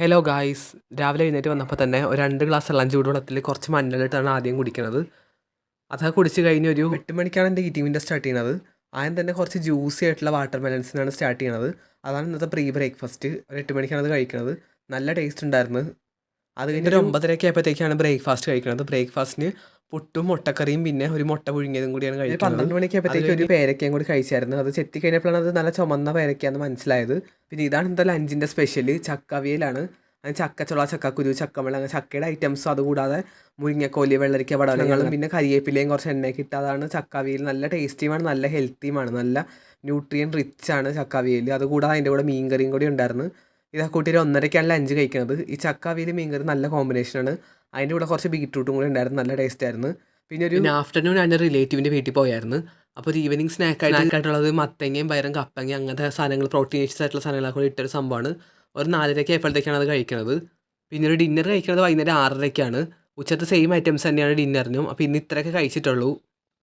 Hello guys, രാവിലെ എഴുന്നേറ്റ് വന്നപ്പോൾ തന്നെ ഒരു 2 ഗ്ലാസ് ഇളം ചൂടുവെള്ളത്തിൽ കുറച്ച് മഞ്ഞളിട്ടാണ് ആദ്യം കുടിക്കണത്. അതൊക്കെ കുടിച്ച് കഴിഞ്ഞ് ഒരു 8 മണിക്കാണ് എൻ്റെ ഈറ്റിങ്ങിൻ്റെ സ്റ്റാർട്ട് ചെയ്യണത്. ആദ്യം തന്നെ കുറച്ച് ജ്യൂസി ആയിട്ടുള്ള വാട്ടർ മെലൻസിനാണ് സ്റ്റാർട്ട് ചെയ്യണത്. അതാണ് ഇന്നത്തെ പ്രീ ബ്രേക്ക്ഫാസ്റ്റ്. ഒരു 8 മണിക്കാണ് അത് കഴിക്കുന്നത്. നല്ല ടേസ്റ്റ് ഉണ്ടായിരുന്നു. അത് കഴിഞ്ഞ് ഒരു 9:30 ആയപ്പോഴത്തേക്കാണ് ബ്രേക്ക്ഫാസ്റ്റ് കഴിക്കുന്നത്. ബ്രേക്ക്ഫാസ്റ്റിന് പുട്ടും മുട്ടക്കറിയും പിന്നെ ഒരു മുട്ട പുഴുങ്ങിയതും കൂടിയാണ് കഴിക്കുന്നത്. 12 മണിക്ക് ആയപ്പോഴത്തേക്ക് ഒരു പേരക്കയും കൂടി കഴിച്ചായിരുന്നു. അത് ചെത്തി കഴിഞ്ഞപ്പോഴാണ് അത് നല്ല ചുമന്ന പേരക്കയാന്ന് മനസ്സിലായത്. പിന്നെ ഇതാണ് ഇന്നത്തെ ലഞ്ചിൻ്റെ സ്പെഷ്യൽ, ചക്കവിയലാണ്. അത് ചക്കച്ചുള, ചക്കക്കുരു, ചക്കമള, അങ്ങനെ ചക്കയുടെ ഐറ്റംസും, അതുകൂടാതെ മുരിങ്ങക്കോല്, വെള്ളരിക്ക പടവലങ്ങളും പിന്നെ കരിയേപ്പിലയും കുറച്ച് എണ്ണയൊക്കെ ഇട്ടതാണ് ചക്കവിയൽ. നല്ല ടേസ്റ്റിയുമാണ്, നല്ല ഹെൽത്തിയുമാണ്, നല്ല ന്യൂട്രിയൻ റിച്ച് ആണ് ചക്കവിയൽ. അതുകൂടാതെ അതിൻ്റെ കൂടെ മീൻകറിയും കൂടി ഉണ്ടായിരുന്നു. ഇതൊക്കെ കൂട്ടി ഒരു 1:30ക്കാണ് ലഞ്ച് കഴിക്കുന്നത്. ഈ ചക്കവിയൽ മീൻകറി നല്ല കോമ്പിനേഷനാണ്. അതിൻ്റെ കൂടെ കുറച്ച് ബീറ്റ്റൂട്ടും കൂടി ഉണ്ടായിരുന്നു, നല്ല ടേസ്റ്റ് ആയിരുന്നു. പിന്നെ ആഫ്റ്റർനൂൺ ഞാൻ റിലേറ്റീവിൻ്റെ വീട്ടിൽ പോയായിരുന്നു. അപ്പോൾ ഒരു ഈവനിങ് സ്നാക്കായിട്ടുള്ളത് മത്തങ്ങയും പയറും കപ്പങ്ങയും അങ്ങനത്തെ സാധനങ്ങൾ, പ്രോട്ടീനിയസ് ആയിട്ടുള്ള സാധനങ്ങളൊക്കെ കൂടി ഇട്ടൊരു സംഭവമാണ്. ഒരു 4:30 ആയപ്പോഴത്തേക്കാണ് അത് കഴിക്കുന്നത്. പിന്നെ ഒരു ഡിന്നർ കഴിക്കുന്നത് വൈകുന്നേരം 6:30ക്കാണ്. ഉച്ചത്തെ സെയിം ഐറ്റംസ് തന്നെയാണ് ഡിന്നറിനും. അപ്പോൾ ഇന്ന് ഇത്രയൊക്കെ കഴിച്ചിട്ടുള്ളൂ.